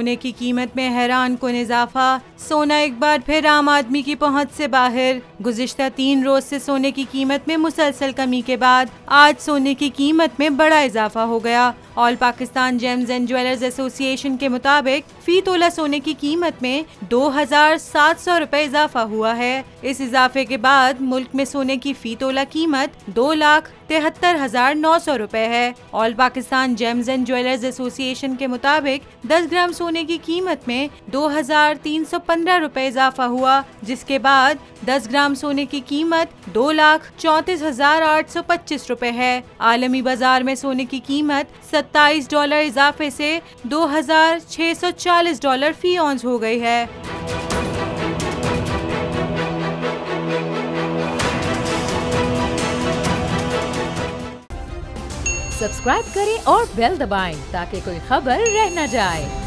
सोने की कीमत में हैरान कुन इजाफा। सोना एक बार फिर आम आदमी की पहुंच से बाहर। गुज़िश्ता 3 रोज से सोने की कीमत में मुसलसल कमी के बाद आज सोने की कीमत में बड़ा इजाफा हो गया। All Pakistan James and jewellers association के मुताबिक फी तोला सोने की कीमत में 2700 रुपए इजाफा हुआ है। इस इजाफे के बाद मुल्क में सोने की फी तोला कीमत 2,73,900 रुपए है। All Pakistan James and jewellers association के मुताबिक 10 ग्राम सोने की कीमत में 2,315 रुपए इजाफा हुआ, जिसके बाद 10 ग्राम सोने की कीमत 2,34,825 रुपए है। आलमी बाजार में सोने की कीमत $27 इजाफे से $2,640 फी औंस हो गई है। सब्सक्राइब करें और बेल दबाएं ताकि कोई खबर रह न जाए।